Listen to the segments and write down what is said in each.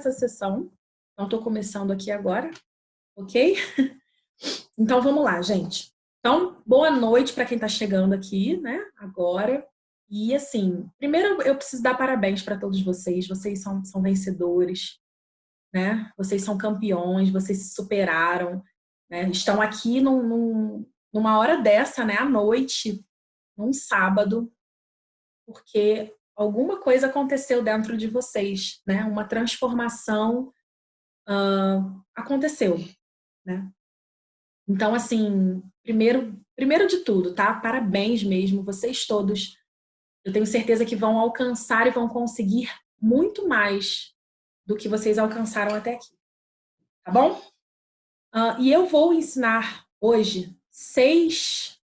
essa sessão. Então, estou começando aqui agora, ok? Então, vamos lá, gente. Então, boa noite para quem está chegando aqui, né, agora. E, assim, primeiro eu preciso dar parabéns para todos vocês. Vocês são vencedores, né? Vocês são campeões, vocês se superaram, né? Estão aqui numa hora dessa, né, à noite, num sábado, porque alguma coisa aconteceu dentro de vocês, né? Uma transformação aconteceu, né? Então, assim, primeiro de tudo, tá? Parabéns mesmo, vocês todos. Eu tenho certeza que vão alcançar e vão conseguir muito mais do que vocês alcançaram até aqui, tá bom? E eu vou ensinar hoje seis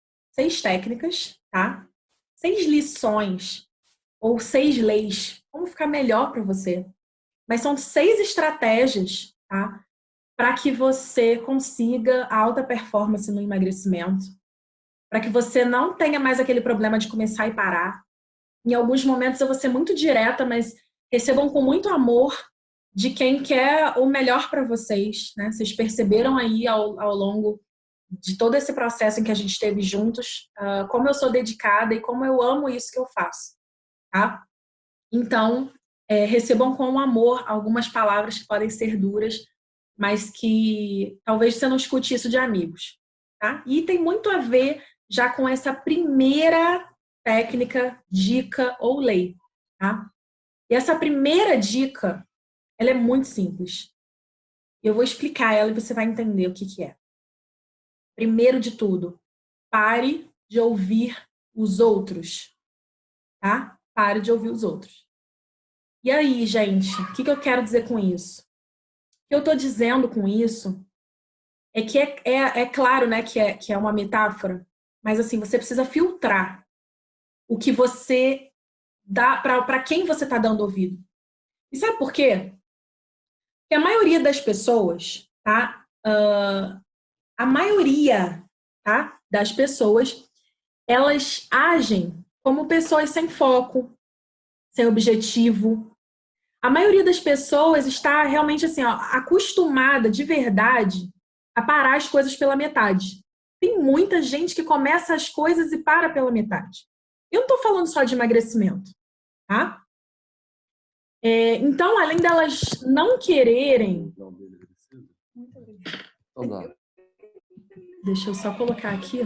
técnicas, tá? 6 lições ou 6 leis. Como ficar melhor para você? Mas são 6 estratégias, tá? Para que você consiga alta performance no emagrecimento. Para que você não tenha mais aquele problema de começar e parar. Em alguns momentos eu vou ser muito direta, mas recebam com muito amor de quem quer o melhor para vocês, né? Vocês perceberam aí ao longo de todo esse processo em que a gente esteve juntos, como eu sou dedicada e como eu amo isso que eu faço, tá? Então, recebam com amor algumas palavras que podem ser duras, mas que talvez você não escute isso de amigos, tá? E tem muito a ver já com essa primeira técnica, dica ou lei, tá? E essa primeira dica, ela é muito simples. Eu vou explicar ela e você vai entender o que é. Primeiro de tudo, pare de ouvir os outros, tá? Pare de ouvir os outros. E aí, gente, o que eu quero dizer com isso? O que eu estou dizendo com isso é que é claro, né, que é uma metáfora, mas assim, você precisa filtrar o que você dá, para quem você está dando ouvido. E sabe por quê? Porque a maioria das pessoas, tá? A maioria, tá, das pessoas, elas agem como pessoas sem foco, sem objetivo. A maioria das pessoas está realmente assim, ó, acostumada de verdade a parar as coisas pela metade. Tem muita gente que começa as coisas e para pela metade. Eu não estou falando só de emagrecimento, tá? Então, além delas não quererem... Deixa eu só colocar aqui.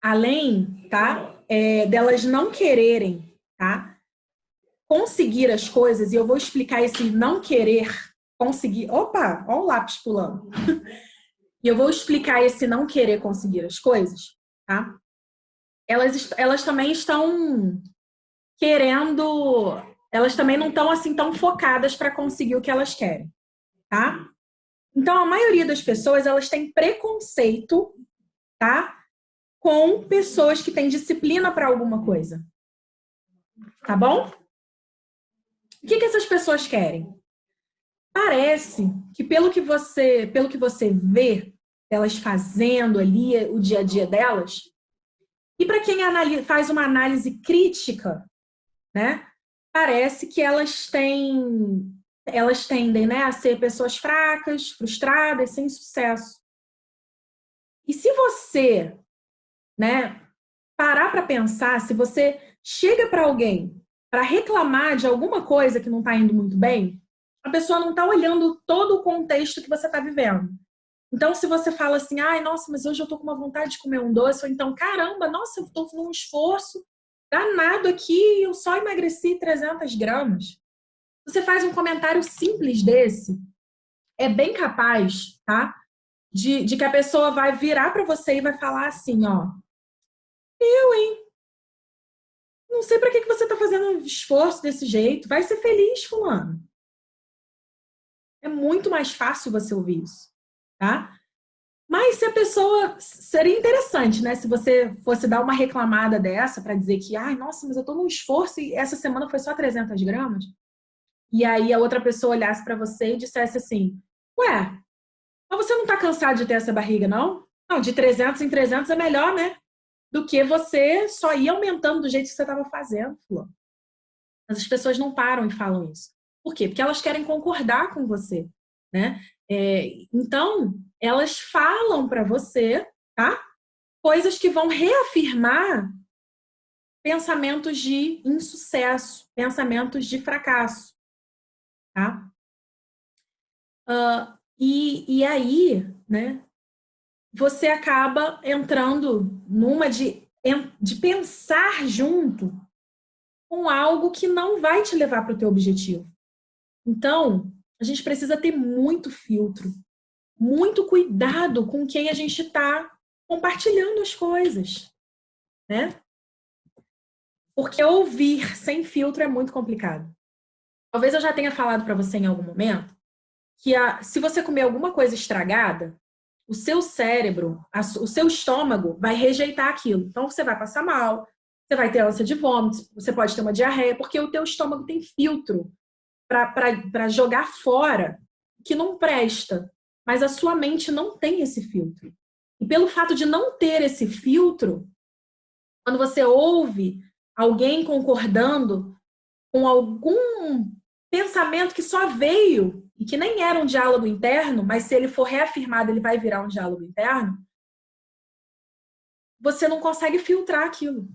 Além, tá? Delas não quererem, tá? Conseguir as coisas, e eu vou explicar esse não querer conseguir... Opa, olha o lápis pulando. E eu vou explicar esse não querer conseguir as coisas, tá? Elas também estão querendo... Elas também não estão assim tão focadas para conseguir o que elas querem, tá? Então, a maioria das pessoas, elas têm preconceito, tá? Com pessoas que têm disciplina para alguma coisa. Tá bom? O que essas pessoas querem? Parece que pelo que você vê elas fazendo ali o dia a dia delas, e para quem faz uma análise crítica, né? Parece que elas tendem, né, a ser pessoas fracas, frustradas, sem sucesso. E se você, né, parar para pensar, se você chega para alguém para reclamar de alguma coisa que não está indo muito bem, a pessoa não está olhando todo o contexto que você está vivendo. Então, se você fala assim, ai, nossa, mas hoje eu tô com uma vontade de comer um doce, ou então, caramba, nossa, eu tô num esforço danado aqui, eu só emagreci 300 gramas. Você faz um comentário simples desse, é bem capaz, tá? De que a pessoa vai virar para você e vai falar assim, ó, hein? Não sei para que você tá fazendo um esforço desse jeito, vai ser feliz, fulano. É muito mais fácil você ouvir isso, tá? Mas se a pessoa... Seria interessante, né? Se você fosse dar uma reclamada dessa para dizer que, ai, nossa, mas eu tô num esforço e essa semana foi só 300 gramas. E aí a outra pessoa olhasse para você e dissesse assim, ué, mas você não tá cansado de ter essa barriga, não? Não, de 300 em 300 é melhor, né? Do que você só ir aumentando do jeito que você tava fazendo, fulano. Mas as pessoas não param e falam isso. Por quê? Porque elas querem concordar com você, né? Então, elas falam para você, tá? Coisas que vão reafirmar pensamentos de insucesso, pensamentos de fracasso, tá? E aí, né, você acaba entrando numa de pensar junto com algo que não vai te levar para o teu objetivo. Então, a gente precisa ter muito filtro, muito cuidado com quem a gente está compartilhando as coisas, né? Porque ouvir sem filtro é muito complicado. Talvez eu já tenha falado para você em algum momento que se você comer alguma coisa estragada, o seu cérebro, o seu estômago vai rejeitar aquilo. Então você vai passar mal, você vai ter ânsia de vômito, você pode ter uma diarreia, porque o teu estômago tem filtro para jogar fora que não presta. Mas a sua mente não tem esse filtro. E pelo fato de não ter esse filtro, quando você ouve alguém concordando com algum pensamento que só veio e que nem era um diálogo interno, mas se ele for reafirmado, ele vai virar um diálogo interno, você não consegue filtrar aquilo,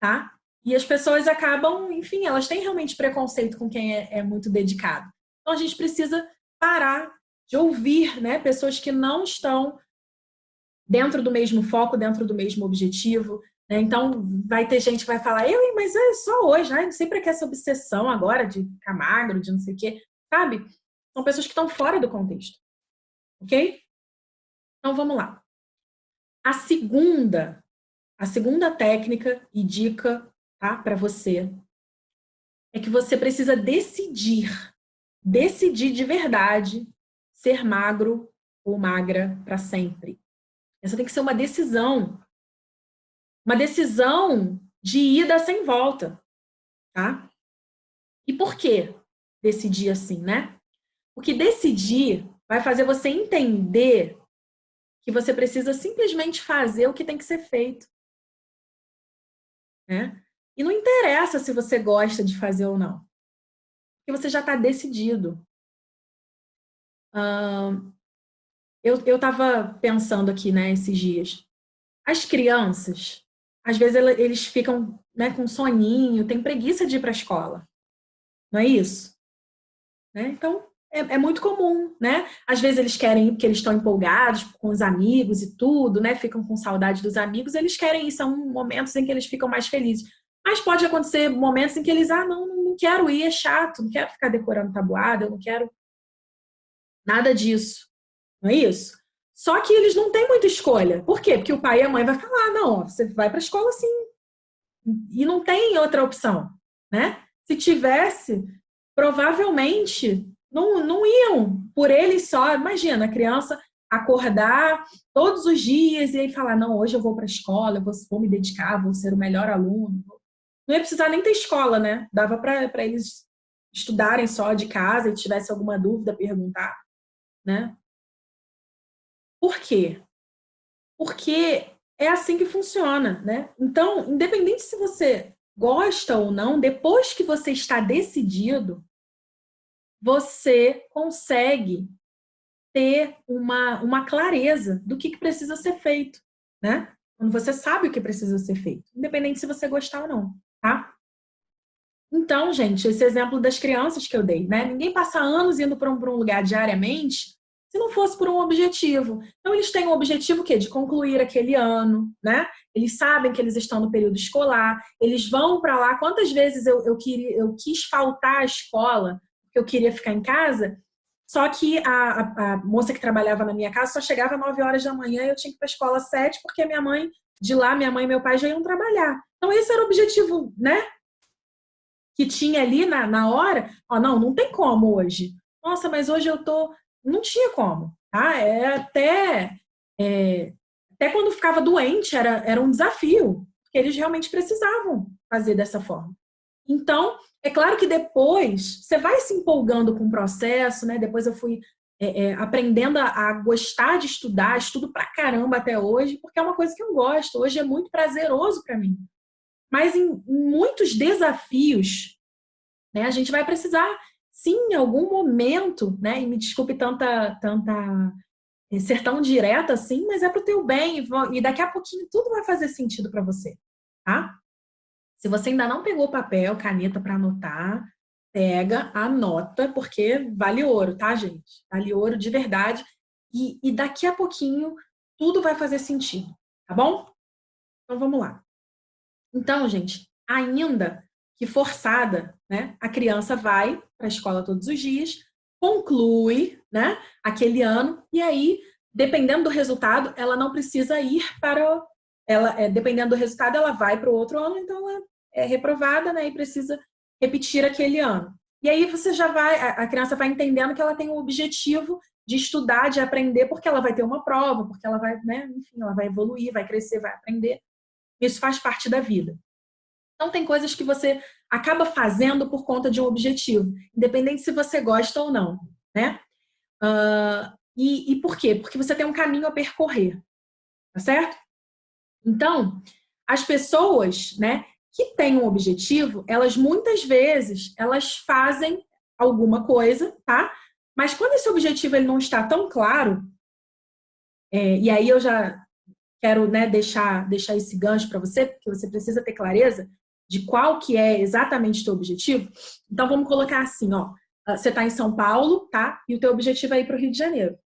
tá? E as pessoas acabam, enfim, elas têm realmente preconceito com quem é muito dedicado. Então a gente precisa parar de ouvir, né, pessoas que não estão dentro do mesmo foco, dentro do mesmo objetivo, né? Então vai ter gente que vai falar, mas é só hoje, né? Sempre quer essa obsessão agora de ficar magro, de não sei o quê, sabe? São pessoas que estão fora do contexto, ok? Então vamos lá. A segunda técnica e dica, tá, para você é que você precisa decidir de verdade ser magro ou magra para sempre. Essa tem que ser uma decisão de ida sem volta, tá? E por que decidir assim, né? Porque decidir vai fazer você entender que você precisa simplesmente fazer o que tem que ser feito, né? E não interessa se você gosta de fazer ou não, porque você já está decidido. Eu estava pensando aqui, né, esses dias. As crianças, às vezes eles ficam, né, com soninho, tem preguiça de ir para a escola, não é isso? Né? Então, é muito comum, né? Às vezes eles querem ir porque eles estão empolgados com os amigos e tudo, né? Ficam com saudade dos amigos, eles querem ir, são momentos em que eles ficam mais felizes. Mas pode acontecer momentos em que eles, não quero ir, é chato, não quero ficar decorando tabuada, eu não quero nada disso, não é isso? Só que eles não têm muita escolha. Por quê? Porque o pai e a mãe vai falar, não, você vai para a escola sim. E não tem outra opção, né? Se tivesse, provavelmente não iam por eles só. Imagina, a criança acordar todos os dias e aí falar, não, hoje eu vou para a escola, eu vou me dedicar, vou ser o melhor aluno. Não ia precisar nem ter escola, né? Dava para eles estudarem só de casa e tivesse alguma dúvida, perguntar, né? Por quê? Porque é assim que funciona, né? Então, independente se você gosta ou não, depois que você está decidido, você consegue ter uma clareza do que precisa ser feito, né? Quando você sabe o que precisa ser feito, independente se você gostar ou não, tá? Então, gente, esse exemplo das crianças que eu dei, né? Ninguém passa anos indo para um lugar diariamente se não fosse por um objetivo. Então, eles têm um objetivo o quê? De concluir aquele ano, né? Eles sabem que eles estão no período escolar, eles vão para lá. Quantas vezes eu quis faltar à escola porque eu queria ficar em casa, só que a moça que trabalhava na minha casa só chegava às 9 horas da manhã e eu tinha que ir para a escola às 7, porque minha mãe, de lá, minha mãe e meu pai já iam trabalhar. Então, esse era o objetivo, né? Que tinha ali na hora, não tem como hoje. Nossa, mas hoje eu tô. Não tinha como, tá? Até quando ficava doente era um desafio, porque eles realmente precisavam fazer dessa forma. Então, é claro que depois você vai se empolgando com o processo, né? Depois eu fui aprendendo a gostar de estudar, estudo pra caramba até hoje, porque é uma coisa que eu gosto. Hoje é muito prazeroso para mim. Mas em muitos desafios né? A gente vai precisar, sim, em algum momento, né? E me desculpe ser tão direta assim, mas é para o teu bem e daqui a pouquinho tudo vai fazer sentido para você, tá? Se você ainda não pegou papel, caneta para anotar, pega, anota, porque vale ouro, tá, gente? Vale ouro de verdade. E daqui a pouquinho tudo vai fazer sentido, tá bom? Então vamos lá. Então, gente, ainda que forçada, né? A criança vai para a escola todos os dias, conclui, né? Aquele ano e aí, dependendo do resultado, ela não precisa ir para dependendo do resultado, ela vai para o outro ano, então ela é reprovada, né? E precisa repetir aquele ano. E aí você já vai, a criança vai entendendo que ela tem um objetivo de estudar, de aprender, porque ela vai ter uma prova, porque ela vai, né? Enfim, ela vai evoluir, vai crescer, vai aprender. Isso faz parte da vida. Então, tem coisas que você acaba fazendo por conta de um objetivo, independente se você gosta ou não, né? E por quê? Porque você tem um caminho a percorrer, tá certo? Então, as pessoas, né, que têm um objetivo, elas muitas vezes, elas fazem alguma coisa, tá? Mas quando esse objetivo ele não está tão claro, e aí eu já quero, né, deixar esse gancho para você, porque você precisa ter clareza de qual que é exatamente o teu objetivo. Então, vamos colocar assim, ó. Você está em São Paulo, tá? E o teu objetivo é ir para o Rio de Janeiro.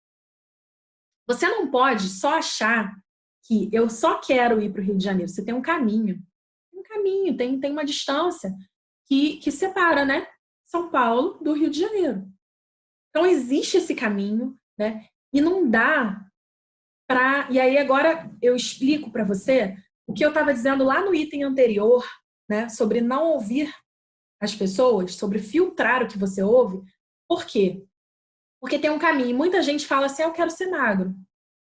Você não pode só achar que eu só quero ir para o Rio de Janeiro. Você tem um caminho. Tem uma distância que separa, né? São Paulo do Rio de Janeiro. Então, existe esse caminho, né? E não dá para. E aí, agora eu explico para você o que eu estava dizendo lá no item anterior, né? Sobre não ouvir as pessoas, sobre filtrar o que você ouve. Por quê? Porque tem um caminho. Muita gente fala assim, eu quero ser magro.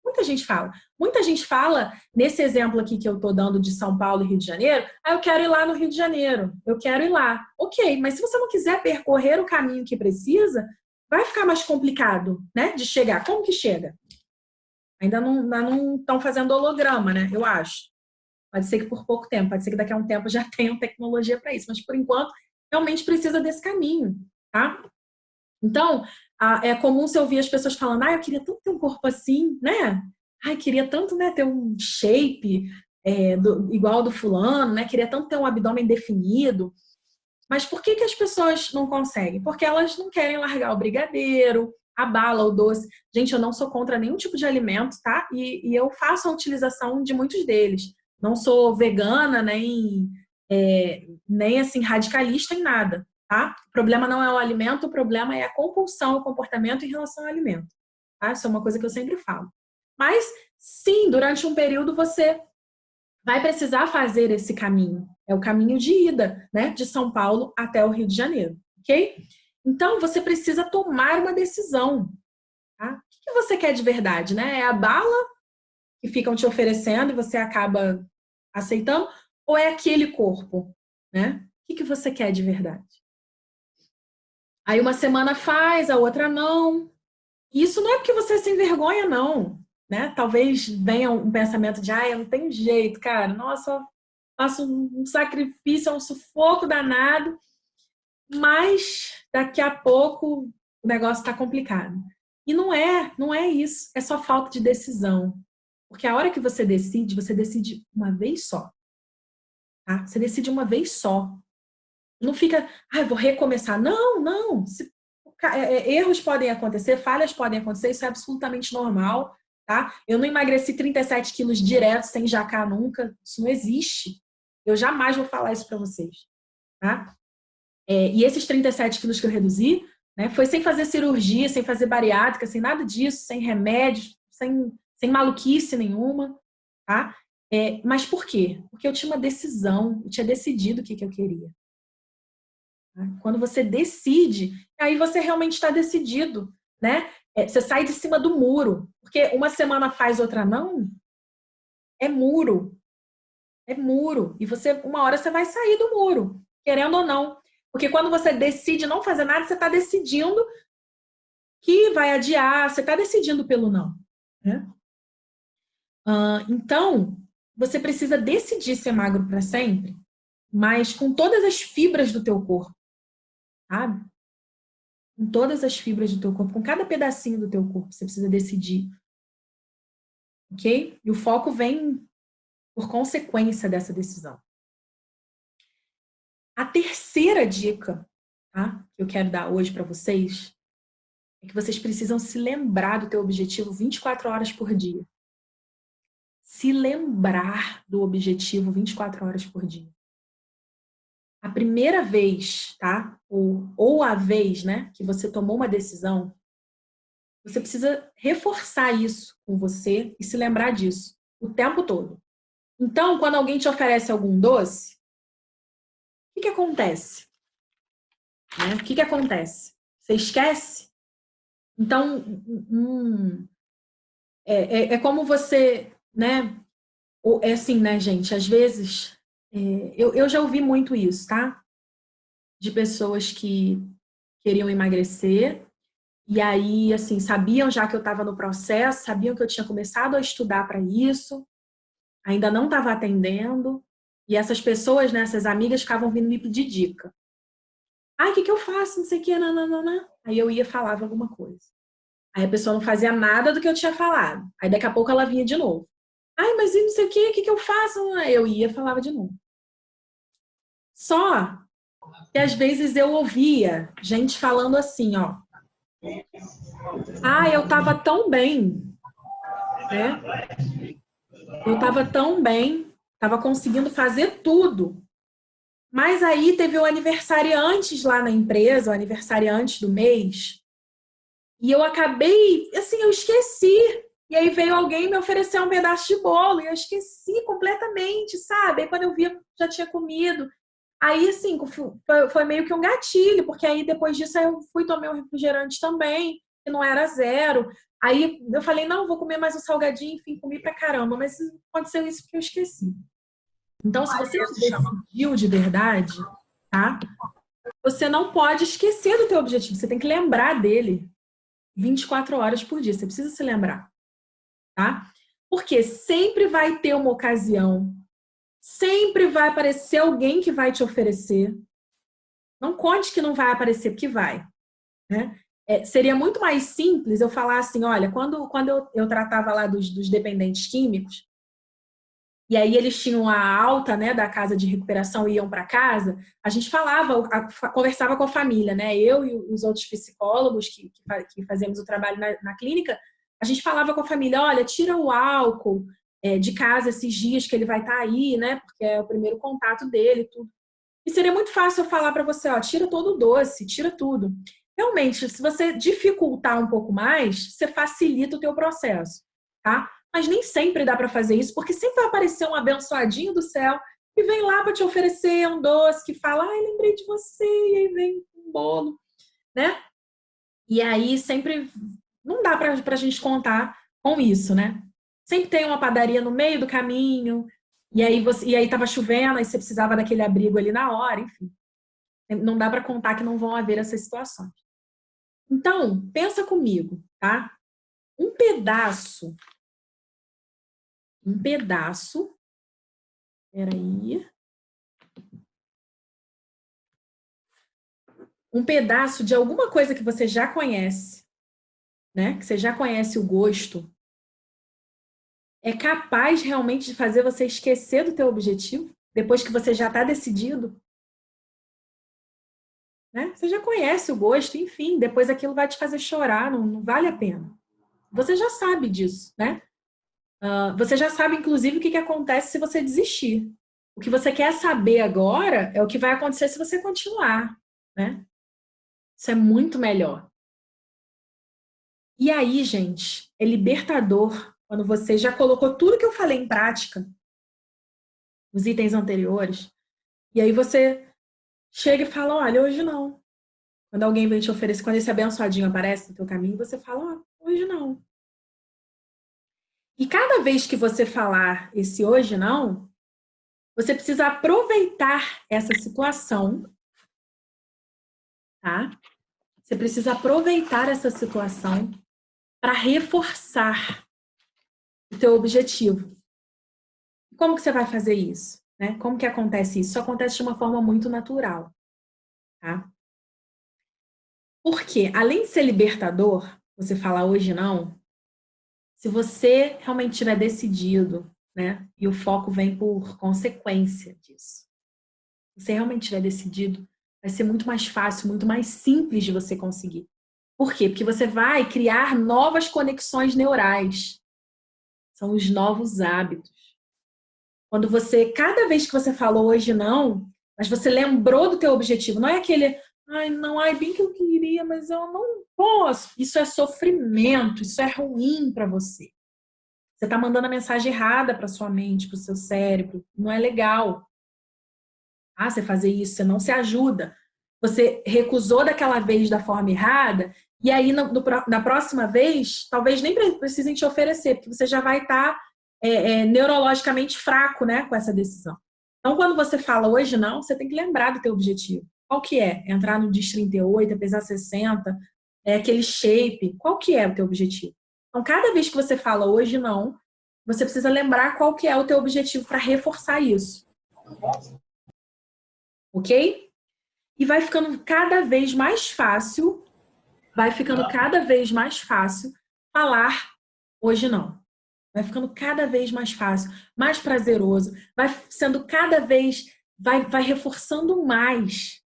Muita gente fala. Muita gente fala, nesse exemplo aqui que eu estou dando de São Paulo e Rio de Janeiro, eu quero ir lá no Rio de Janeiro, eu quero ir lá. Ok, mas se você não quiser percorrer o caminho que precisa, vai ficar mais complicado, né? De chegar. Como que chega? Ainda não estão fazendo holograma, né? Eu acho. Pode ser que por pouco tempo, pode ser que daqui a um tempo já tenham tecnologia para isso, mas por enquanto realmente precisa desse caminho, tá? Então, é comum você ouvir as pessoas falando, eu queria tanto ter um corpo assim, né? Queria tanto, né, ter um shape igual ao do fulano, né? Queria tanto ter um abdômen definido. Mas por que as pessoas não conseguem? Porque elas não querem largar o brigadeiro, a bala, o doce. Gente, eu não sou contra nenhum tipo de alimento, tá? E eu faço a utilização de muitos deles. Não sou vegana, nem assim, radicalista em nada, tá? O problema não é o alimento, o problema é a compulsão, o comportamento em relação ao alimento, tá? Isso é uma coisa que eu sempre falo. Mas, sim, durante um período você vai precisar fazer esse caminho. É o caminho de ida, né? De São Paulo até o Rio de Janeiro, ok? Então, você precisa tomar uma decisão, tá? O que você quer de verdade, né? É a bala que ficam te oferecendo e você acaba aceitando? Ou é aquele corpo, né? O que você quer de verdade? Aí uma semana faz, a outra não. Isso não é porque você é sem vergonha, não, né? Talvez venha um pensamento de, eu não tenho jeito, cara. Nossa, faço um sacrifício, é um sufoco danado, mas daqui a pouco o negócio está complicado. E não é isso. É só falta de decisão. Porque a hora que você decide uma vez só. Tá? Você decide uma vez só. Não fica, vou recomeçar. Não, não. Erros podem acontecer, falhas podem acontecer, isso é absolutamente normal, tá? Eu não emagreci 37 quilos direto, sem jacar nunca. Isso não existe. Eu jamais vou falar isso para vocês, tá? E esses 37 quilos que eu reduzi, né, foi sem fazer cirurgia, sem fazer bariátrica, sem nada disso, sem remédios, sem maluquice nenhuma, tá? Mas por quê? Porque eu tinha uma decisão, eu tinha decidido o que eu queria. Tá? Quando você decide, aí você realmente está decidido, né? Você sai de cima do muro, porque uma semana faz, outra não, é muro. É muro. E uma hora você vai sair do muro, querendo ou não. Porque quando você decide não fazer nada, você está decidindo que vai adiar, você está decidindo pelo não. Né? Então, você precisa decidir ser magro para sempre, mas com todas as fibras do teu corpo. sabe? Com todas as fibras do teu corpo, com cada pedacinho do teu corpo, você precisa decidir, ok? E o foco vem por consequência dessa decisão. A terceira dica, tá, que eu quero dar hoje para vocês é que vocês precisam se lembrar do teu objetivo 24 horas por dia. Se lembrar do objetivo 24 horas por dia. A primeira vez, tá? Ou a vez, né, que você tomou uma decisão, você precisa reforçar isso com você e se lembrar disso o tempo todo. Então, quando alguém te oferece algum doce, o que acontece? Né? O que acontece? Você esquece? Então, é como você, né? É assim, né, gente? Às vezes, eu já ouvi muito isso, tá? De pessoas que queriam emagrecer e aí, assim, sabiam já que eu estava no processo, sabiam que eu tinha começado a estudar para isso, ainda não estava atendendo, e essas pessoas, né, essas amigas, ficavam vindo me pedir dica. Ai, o que eu faço? Não sei o que, nananana. Aí eu ia e falava alguma coisa. Aí a pessoa não fazia nada do que eu tinha falado. Aí daqui a pouco ela vinha de novo. Ai, mas e não sei o que eu faço? Eu ia e falava de novo. Só que às vezes eu ouvia gente falando assim, ó. Ah, eu tava tão bem, né? Eu tava tão bem, tava conseguindo fazer tudo. Mas aí teve o aniversariante lá na empresa, o aniversariante do mês, e eu acabei, assim, eu esqueci. E aí veio alguém me oferecer um pedaço de bolo, e eu esqueci completamente, sabe? Aí quando eu vi, eu já tinha comido. Aí, assim, foi meio que um gatilho, porque aí depois disso eu fui tomar um refrigerante também, que não era zero. Aí eu falei, não, vou comer mais um salgadinho, enfim, comi pra caramba, mas aconteceu isso porque eu esqueci. Então, se você se decidiu de verdade, tá? Você não pode esquecer do teu objetivo, você tem que lembrar dele 24 horas por dia, você precisa se lembrar, tá? Porque sempre vai ter uma ocasião, sempre vai aparecer alguém que vai te oferecer. Não conte que não vai aparecer, porque vai, né? Seria muito mais simples eu falar assim, olha, quando eu tratava lá dos dependentes químicos, e aí eles tinham a alta, né, da casa de recuperação e iam para casa, a gente falava, conversava com a família, né? Eu e os outros psicólogos que fazemos o trabalho na clínica, a gente falava com a família, olha, tira o álcool de casa esses dias que ele vai estar aí, né? Porque é o primeiro contato dele, tudo. E seria muito fácil eu falar para você, ó, tira todo o doce, tira tudo. Realmente, se você dificultar um pouco mais, você facilita o teu processo, tá? Mas nem sempre dá para fazer isso, porque sempre vai aparecer um abençoadinho do céu que vem lá para te oferecer um doce, que fala, ai, lembrei de você, e aí vem um bolo, né? E aí sempre não dá para a gente contar com isso, né? Sempre tem uma padaria no meio do caminho, e aí estava chovendo, aí você precisava daquele abrigo ali na hora, enfim. Não dá para contar que não vão haver essas situações. Então, pensa comigo, tá? Um pedaço, peraí, um pedaço de alguma coisa que você já conhece, né? Que você já conhece o gosto, é capaz realmente de fazer você esquecer do teu objetivo depois que você já está decidido, né? Você já conhece o gosto, enfim, depois aquilo vai te fazer chorar, não vale a pena. Você já sabe disso, né? Você já sabe, inclusive, o que acontece se você desistir. O que você quer saber agora é o que vai acontecer se você continuar, né? Isso é muito melhor. E aí, gente, é libertador quando você já colocou tudo que eu falei em prática, nos itens anteriores, e aí você chega e fala, olha, hoje não. Quando alguém vem te oferecer, quando esse abençoadinho aparece no teu caminho, você fala, hoje não. E cada vez que você falar esse hoje não, você precisa aproveitar essa situação, tá? Você precisa aproveitar essa situação para reforçar o teu objetivo. Como que você vai fazer isso? Né? Como que acontece isso? Isso acontece de uma forma muito natural, tá? Porque, além de ser libertador, você falar hoje não, se você realmente estiver decidido, né? E o foco vem por consequência disso. Se você realmente estiver decidido, vai ser muito mais fácil, muito mais simples de você conseguir. Por quê? Porque você vai criar novas conexões neurais. São os novos hábitos. Quando você, cada vez que você falou hoje não, mas você lembrou do teu objetivo, não é aquele, ai não, ai bem que eu queria, mas eu não posso. Isso é sofrimento, isso é ruim para você. Você está mandando a mensagem errada para sua mente, para o seu cérebro. Não é legal. Ah, você fazer isso, você não se ajuda. Você recusou daquela vez da forma errada, e aí na próxima vez, talvez nem precisem te oferecer, porque você já vai estar neurologicamente fraco, né, com essa decisão. Então, quando você fala hoje não, você tem que lembrar do teu objetivo. Qual que é? Entrar no DIS 38, é pesar 60, é aquele shape. Qual que é o teu objetivo? Então, cada vez que você fala hoje não, você precisa lembrar qual que é o teu objetivo para reforçar isso. Ok? E vai ficando cada vez mais fácil, falar hoje não. Vai ficando cada vez mais fácil, mais prazeroso, vai sendo cada vez, vai reforçando mais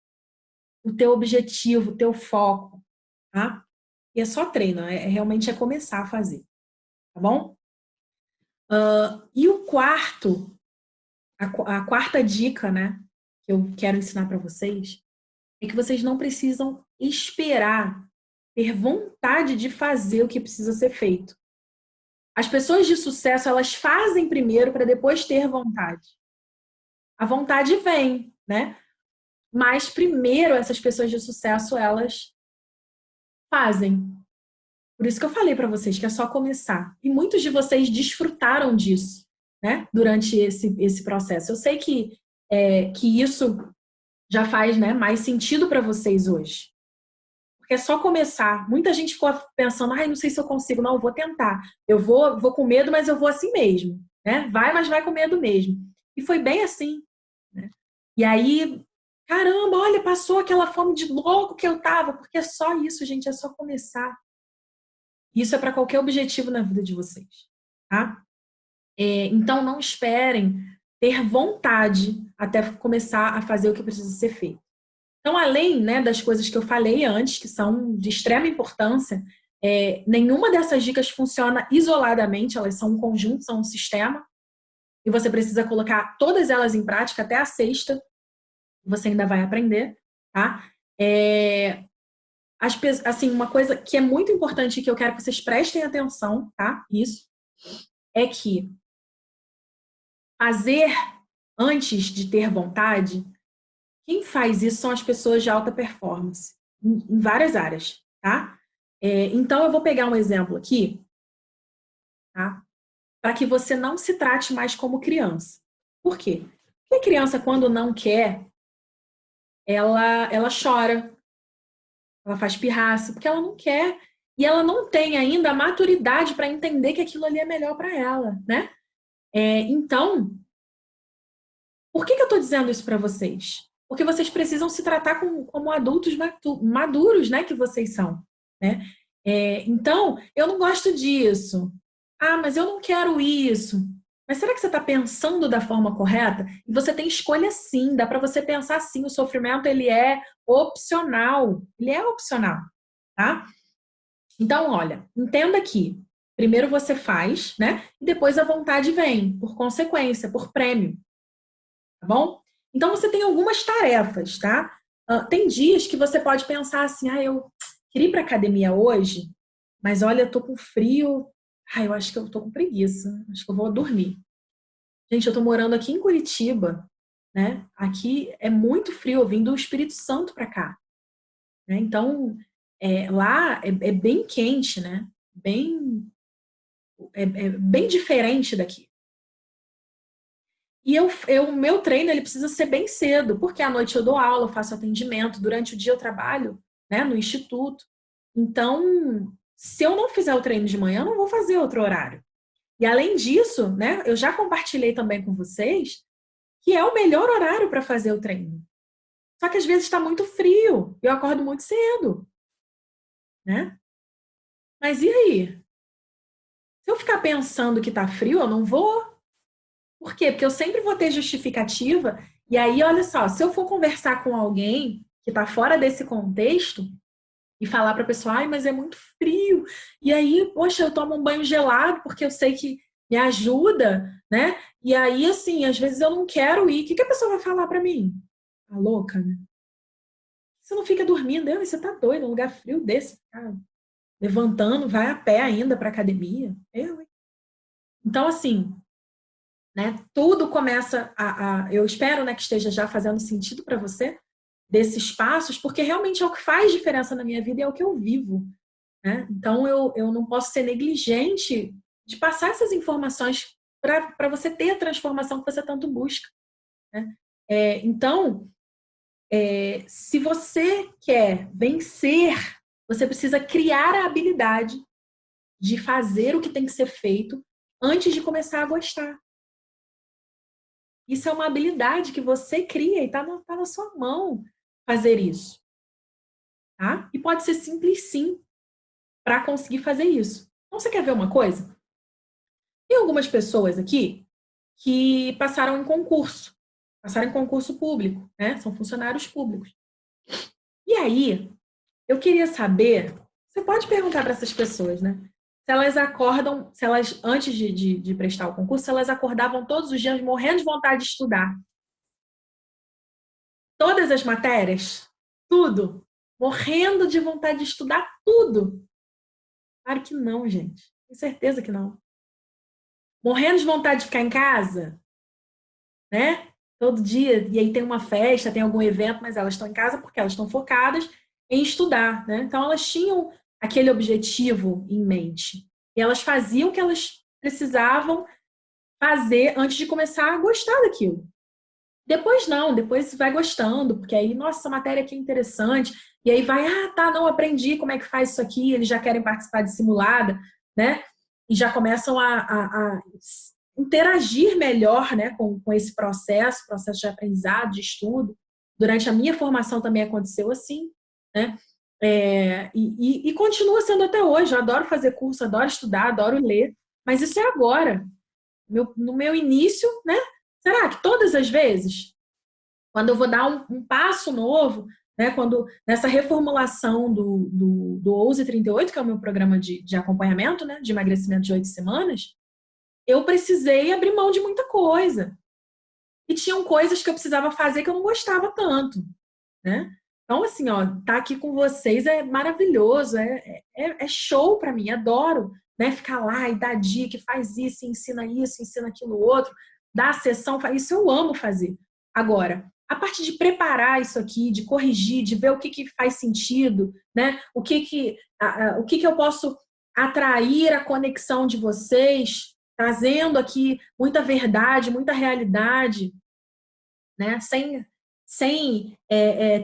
o teu objetivo, o teu foco, tá? E é só treino, realmente começar a fazer, tá bom? E o quarto, a quarta dica, né, que eu quero ensinar para vocês, é que vocês não precisam esperar ter vontade de fazer o que precisa ser feito. As pessoas de sucesso, elas fazem primeiro para depois ter vontade. A vontade vem, né? Mas primeiro essas pessoas de sucesso, elas fazem. Por isso que eu falei para vocês que é só começar. E muitos de vocês desfrutaram disso, né? Durante esse processo. Eu sei que isso já faz, né, mais sentido para vocês hoje. Porque é só começar. Muita gente ficou pensando, ai, não sei se eu consigo. Não, eu vou tentar. Eu vou com medo, mas eu vou assim mesmo. Né? Vai, mas vai com medo mesmo. E foi bem assim. Né? E aí, caramba, olha, passou aquela fome de louco que eu tava. Porque é só isso, gente, é só começar. Isso é para qualquer objetivo na vida de vocês. Tá? Então, não esperem ter vontade até começar a fazer o que precisa ser feito. Então, além, né, das coisas que eu falei antes, que são de extrema importância, nenhuma dessas dicas funciona isoladamente, elas são um conjunto, são um sistema, e você precisa colocar todas elas em prática até a sexta, você ainda vai aprender, tá? Assim, uma coisa que é muito importante que eu quero que vocês prestem atenção, tá? Isso, é que fazer antes de ter vontade, quem faz isso são as pessoas de alta performance, em várias áreas, tá? Então, eu vou pegar um exemplo aqui, tá? Para que você não se trate mais como criança. Por quê? Porque a criança, quando não quer, ela chora, ela faz pirraça, porque ela não quer. E ela não tem ainda a maturidade para entender que aquilo ali é melhor para ela, né? Então, por que eu estou dizendo isso para vocês? Porque vocês precisam se tratar como adultos maduros, né? Que vocês são, né? Então, eu não gosto disso. Ah, mas eu não quero isso. Mas será que você está pensando da forma correta? E você tem escolha sim, dá para você pensar sim. O sofrimento, ele é opcional. Ele é opcional, tá? Então, olha, entenda que primeiro você faz, né? E depois a vontade vem, por consequência, por prêmio, tá bom? Então, você tem algumas tarefas, tá? Tem dias que você pode pensar assim, ah, eu queria ir para academia hoje, mas olha, eu tô com frio, eu acho que eu tô com preguiça, acho que eu vou dormir. Gente, eu tô morando aqui em Curitiba, né? Aqui é muito frio, eu vim do Espírito Santo para cá, né? Então, lá é bem quente, né? Bem diferente daqui. E o meu treino ele precisa ser bem cedo, porque à noite eu dou aula, eu faço atendimento, durante o dia eu trabalho, né, no instituto. Então, se eu não fizer o treino de manhã, eu não vou fazer outro horário. E além disso, né, eu já compartilhei também com vocês que é o melhor horário para fazer o treino. Só que às vezes está muito frio e eu acordo muito cedo. né? Mas e aí? Se eu ficar pensando que tá frio, eu não vou. Por quê? Porque eu sempre vou ter justificativa. E aí, olha só, se eu for conversar com alguém que tá fora desse contexto e falar para a pessoa, ai, mas é muito frio. E aí, poxa, eu tomo um banho gelado porque eu sei que me ajuda, né? E aí, assim, às vezes eu não quero ir. O que que a pessoa vai falar para mim? Tá louca, né? Você não fica dormindo, você tá doido, um lugar frio desse, tá levantando, vai a pé ainda para academia. Hein? Então, assim, né? Tudo começa eu espero, né, que esteja já fazendo sentido para você desses passos, porque realmente é o que faz diferença na minha vida e é o que eu vivo, né? Então eu não posso ser negligente de passar essas informações para você ter a transformação que você tanto busca, né? Então, se você quer vencer, você precisa criar a habilidade de fazer o que tem que ser feito antes de começar a gostar. Isso é uma habilidade que você cria e tá na sua mão fazer isso, tá? E pode ser simples sim para conseguir fazer isso. Então, você quer ver uma coisa? Tem algumas pessoas aqui que passaram em concurso público, né? São funcionários públicos. E aí, eu queria saber, você pode perguntar para essas pessoas, né? Se elas acordam, se elas, antes de prestar o concurso, se elas acordavam todos os dias morrendo de vontade de estudar. Todas as matérias, tudo, morrendo de vontade de estudar tudo. Claro que não, gente. Tenho certeza que não. Morrendo de vontade de ficar em casa, né? Todo dia, e aí tem uma festa, tem algum evento, mas elas estão em casa porque elas estão focadas em estudar, né? Então elas tinham aquele objetivo em mente. E elas faziam o que elas precisavam fazer antes de começar a gostar daquilo. Depois não, depois vai gostando, porque aí, nossa, essa matéria aqui é interessante, e aí vai, tá, não aprendi como é que faz isso aqui, eles já querem participar de simulada, né? E já começam a interagir melhor, né, com esse processo de aprendizado, de estudo. Durante a minha formação também aconteceu assim, né? E continua sendo até hoje. Eu adoro fazer curso, adoro estudar, adoro ler, mas isso é agora. No meu início, né? Será que todas as vezes, quando eu vou dar um passo novo, né, quando nessa reformulação do Ouse 38, que é o meu programa de acompanhamento, né, de emagrecimento de 8 semanas, eu precisei abrir mão de muita coisa. E tinham coisas que eu precisava fazer que eu não gostava tanto, né? Então, assim, ó, tá aqui com vocês é maravilhoso, é show para mim, adoro, né? Ficar lá e dar dica, faz isso, ensina aquilo outro, dá a sessão, faz isso, eu amo fazer. Agora, a parte de preparar isso aqui, de corrigir, de ver o que, que faz sentido, né? O que eu posso atrair a conexão de vocês, trazendo aqui muita verdade, muita realidade, né? Sem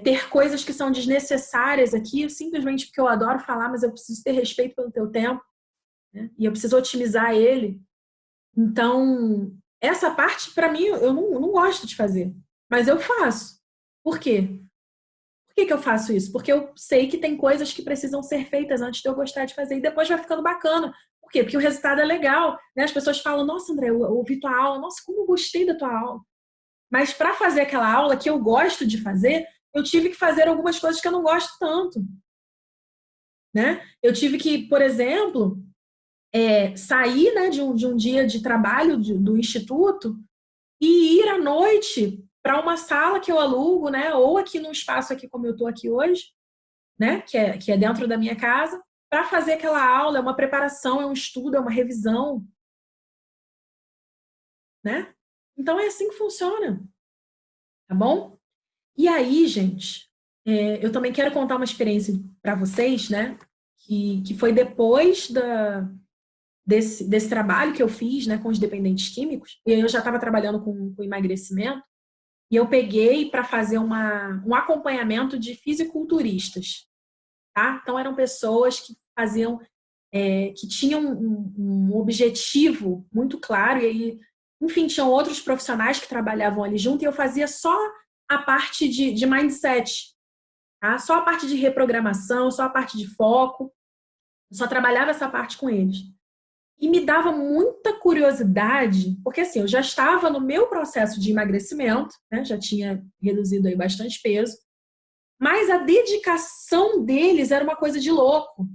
ter coisas que são desnecessárias aqui, simplesmente porque eu adoro falar, mas eu preciso ter respeito pelo teu tempo, né? E eu preciso otimizar ele. Então, essa parte, para mim, eu não gosto de fazer, mas eu faço. Por quê? Por que eu faço isso? Porque eu sei que tem coisas que precisam ser feitas antes de eu gostar de fazer, e depois vai ficando bacana. Por quê? Porque o resultado é legal, né? As pessoas falam, nossa, André, eu ouvi tua aula, nossa, como eu gostei da tua aula. Mas para fazer aquela aula que eu gosto de fazer, eu tive que fazer algumas coisas que eu não gosto tanto, né? Eu tive que, por exemplo, sair, né, de um dia de trabalho do instituto e ir à noite para uma sala que eu alugo, né, ou aqui num espaço aqui como eu estou aqui hoje, né, que é dentro da minha casa, para fazer aquela aula, é uma preparação, é um estudo, é uma revisão, né? Então é assim que funciona, tá bom? E aí, gente, eu também quero contar uma experiência para vocês, né? Que foi depois desse trabalho que eu fiz, né, com os dependentes químicos. E aí eu já estava trabalhando com emagrecimento. E eu peguei para fazer um acompanhamento de fisiculturistas, tá? Então eram pessoas que faziam, que tinham um objetivo muito claro. E aí, enfim, tinham outros profissionais que trabalhavam ali junto. E eu fazia só a parte de mindset, tá? Só a parte de reprogramação, só a parte de foco. Eu só trabalhava essa parte com eles. E me dava muita curiosidade, porque assim, eu já estava no meu processo de emagrecimento, né? Já tinha reduzido aí bastante peso, mas a dedicação deles era uma coisa de louco.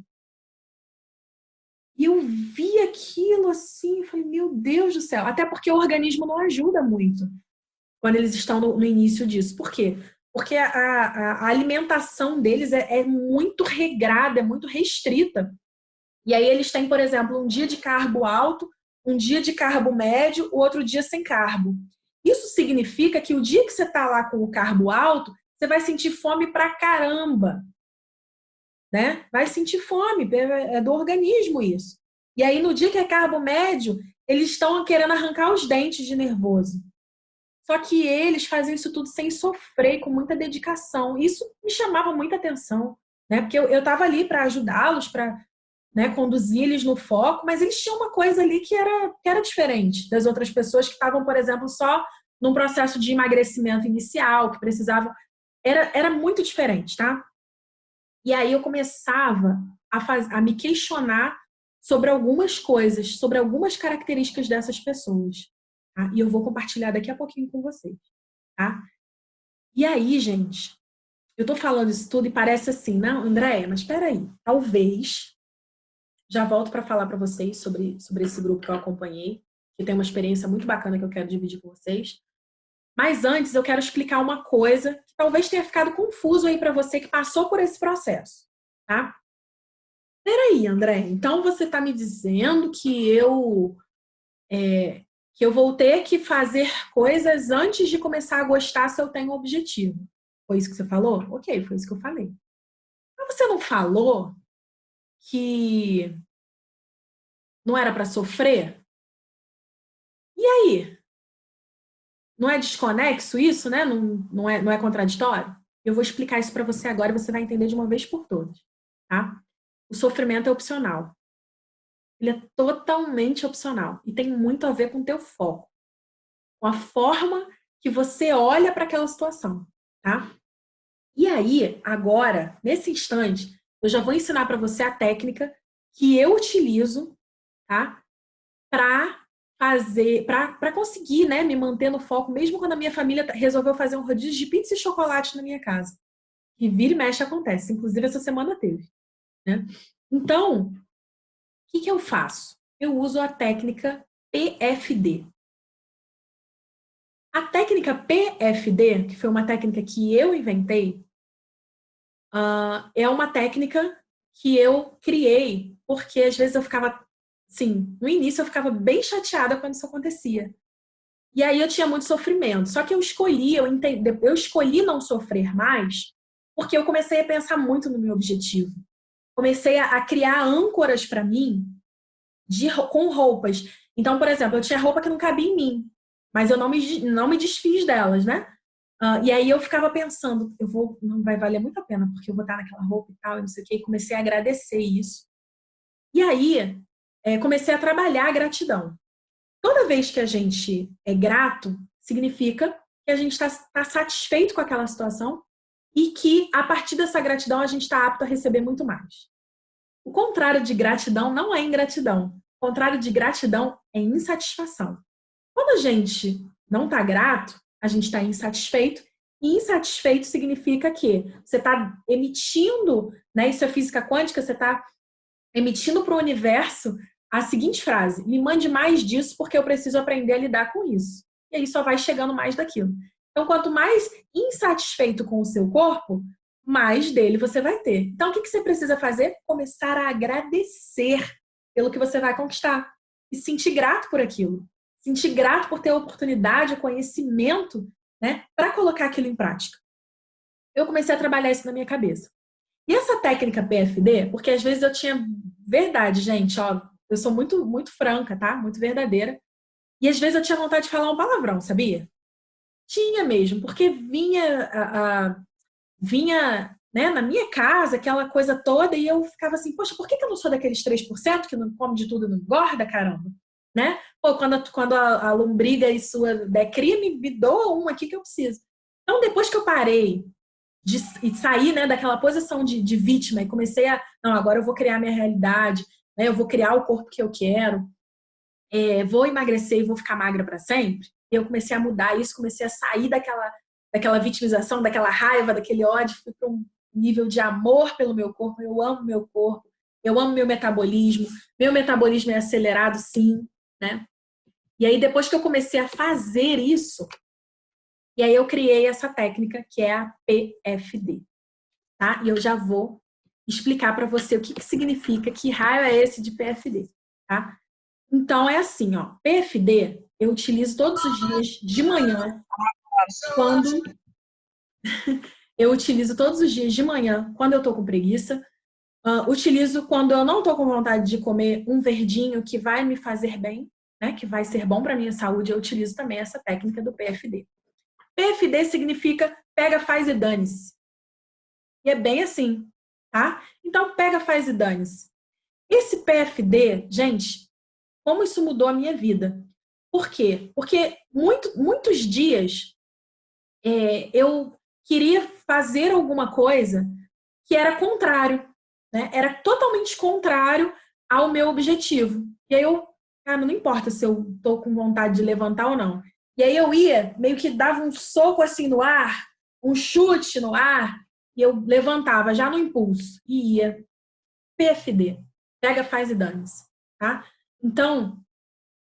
E eu vi aquilo assim, falei, meu Deus do céu. Até porque o organismo não ajuda muito quando eles estão no início disso. Por quê? Porque a alimentação deles é muito regrada, é muito restrita. E aí eles têm, por exemplo, um dia de carbo alto, um dia de carbo médio, o outro dia sem carbo. Isso significa que o dia que você está lá com o carbo alto, você vai sentir fome pra caramba, né? Vai sentir fome, é do organismo isso. E aí no dia que é carbo médio, eles estão querendo arrancar os dentes de nervoso. Só que eles faziam isso tudo sem sofrer, com muita dedicação. Isso me chamava muita atenção, né? Porque eu estava ali para ajudá-los, para, né, conduzir eles no foco, mas eles tinham uma coisa ali que era diferente das outras pessoas que estavam, por exemplo, só num processo de emagrecimento inicial, que precisavam. Era muito diferente, tá? E aí eu começava a me questionar sobre algumas coisas, sobre algumas características dessas pessoas. Tá? E eu vou compartilhar daqui a pouquinho com vocês. Tá? E aí, gente, eu tô falando isso tudo e parece assim, não, Andréia, mas espera aí, talvez, já volto para falar para vocês sobre esse grupo que eu acompanhei, que tem uma experiência muito bacana que eu quero dividir com vocês. Mas antes eu quero explicar uma coisa que talvez tenha ficado confuso aí para você que passou por esse processo, tá? Peraí, André, então você está me dizendo que eu vou ter que fazer coisas antes de começar a gostar se eu tenho um objetivo. Foi isso que você falou? Ok, foi isso que eu falei. Mas você não falou que não era para sofrer? E aí? Não é desconexo isso, né? Não é contraditório? Eu vou explicar isso para você agora e você vai entender de uma vez por todas, tá? O sofrimento é opcional. Ele é totalmente opcional e tem muito a ver com o teu foco, com a forma que você olha para aquela situação, tá? E aí, agora, nesse instante, eu já vou ensinar para você a técnica que eu utilizo, tá? Para para conseguir, né, me manter no foco, mesmo quando a minha família resolveu fazer um rodízio de pizza e chocolate na minha casa. Que vira e mexe acontece, inclusive essa semana teve, né? Então, o que eu faço? Eu uso a técnica PFD. A técnica PFD, que foi uma técnica que eu inventei, é uma técnica que eu criei porque às vezes eu ficava, sim, no início eu ficava bem chateada quando isso acontecia. E aí eu tinha muito sofrimento. Só que eu escolhi não sofrer mais porque eu comecei a pensar muito no meu objetivo. Comecei a criar âncoras para mim com roupas. Então, por exemplo, eu tinha roupa que não cabia em mim, mas eu não me desfiz delas, né? E aí eu ficava pensando, não vai valer muito a pena, porque eu vou estar naquela roupa e tal, e não sei o quê, e comecei a agradecer isso. E aí, comecei a trabalhar a gratidão. Toda vez que a gente é grato, significa que a gente está satisfeito com aquela situação e que, a partir dessa gratidão, a gente está apto a receber muito mais. O contrário de gratidão não é ingratidão. O contrário de gratidão é insatisfação. Quando a gente não está grato, a gente está insatisfeito. E insatisfeito significa que você está emitindo, né? Isso é física quântica, você está emitindo para o universo a seguinte frase: me mande mais disso porque eu preciso aprender a lidar com isso. E aí só vai chegando mais daquilo. Então, quanto mais insatisfeito com o seu corpo, mais dele você vai ter. Então, o que você precisa fazer? Começar a agradecer pelo que você vai conquistar. E se sentir grato por aquilo. Sentir grato por ter a oportunidade, o conhecimento, né, para colocar aquilo em prática. Eu comecei a trabalhar isso na minha cabeça. E essa técnica PFD, porque às vezes eu tinha verdade, gente, ó, eu sou muito, muito franca, tá? Muito verdadeira. E às vezes eu tinha vontade de falar um palavrão, sabia? Tinha mesmo, porque vinha, né, na minha casa, aquela coisa toda, e eu ficava assim, poxa, por que eu não sou daqueles 3% que não come de tudo e não engorda, caramba? Né? Pô, quando a lombriga e sua der crime, me doa um aqui que eu preciso. Então, depois que eu parei e sair, né, daquela posição de vítima e comecei a, não, agora eu vou criar minha realidade, né, eu vou criar o corpo que eu quero, vou emagrecer e vou ficar magra para sempre. E eu comecei a mudar isso, comecei a sair daquela vitimização, daquela raiva, daquele ódio, fui para um nível de amor pelo meu corpo. Eu amo meu corpo, eu amo meu metabolismo é acelerado, sim, né? E aí, depois que eu comecei a fazer isso, e aí eu criei essa técnica que é a PFD, tá? E eu já vou explicar para você o que significa, que raio é esse de PFD, tá? Então, é assim, ó, PFD eu utilizo todos os dias de manhã, quando eu utilizo todos os dias de manhã, quando eu tô com preguiça, utilizo quando eu não tô com vontade de comer um verdinho que vai me fazer bem, né, que vai ser bom para minha saúde, eu utilizo também essa técnica do PFD. PFD significa pega, faz e dane-se. E é bem assim, tá? Então, pega, faz e dane-se. Esse PFD, gente, como isso mudou a minha vida? Por quê? Porque muitos dias eu queria fazer alguma coisa que era contrário, né? Era totalmente contrário ao meu objetivo. E aí cara, não importa se eu tô com vontade de levantar ou não. E aí eu ia, meio que dava um soco assim no ar, um chute no ar, e eu levantava já no impulso e ia. PFD. Pega, faz e dane-se, tá? Então,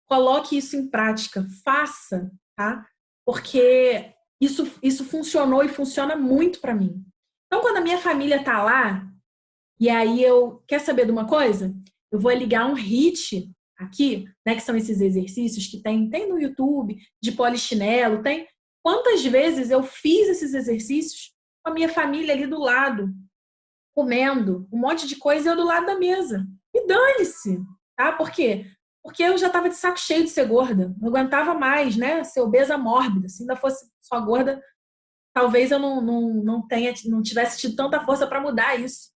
coloque isso em prática, faça, tá? Porque isso funcionou e funciona muito para mim. Então, quando a minha família tá lá, e aí quer saber de uma coisa? Eu vou ligar um HIIT aqui, né, que são esses exercícios que tem no YouTube, de polichinelo, tem. Quantas vezes eu fiz esses exercícios com a minha família ali do lado, comendo um monte de coisa e eu do lado da mesa. E dane-se, tá? Por quê? Porque eu já estava de saco cheio de ser gorda. Não aguentava mais, né? Ser obesa mórbida. Se ainda fosse só gorda, talvez eu não tivesse tido tanta força para mudar isso,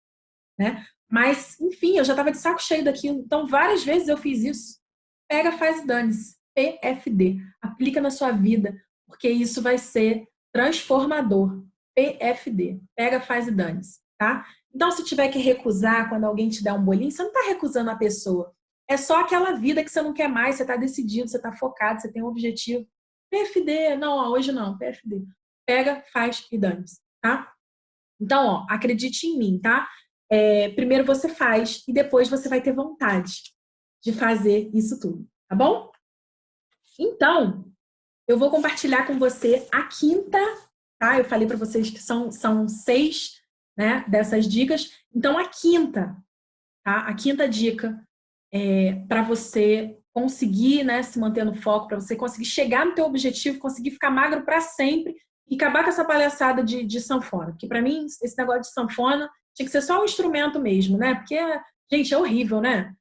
né? Mas, enfim, eu já estava de saco cheio daquilo. Então, várias vezes eu fiz isso. Pega, faz e dane-se. PFD. Aplica na sua vida, porque isso vai ser transformador. PFD. Pega, faz e dane-se, tá? Então, se tiver que recusar quando alguém te dá um bolinho, você não está recusando a pessoa. É só aquela vida que você não quer mais, você está decidido, você está focado, você tem um objetivo. PFD, não, hoje não, PFD. Pega, faz e dane-se, tá? Então, ó, acredite em mim, tá? Primeiro você faz e depois você vai ter vontade de fazer isso tudo, tá bom? Então, eu vou compartilhar com você a quinta, tá? Eu falei para vocês que são 6, né, dessas dicas. Então, a quinta, tá? A quinta dica para você conseguir, né, se manter no foco, para você conseguir chegar no teu objetivo, conseguir ficar magro para sempre e acabar com essa palhaçada de sanfona. Porque para mim, esse negócio de sanfona tinha que ser só um instrumento mesmo, né? Porque, gente, é horrível, né?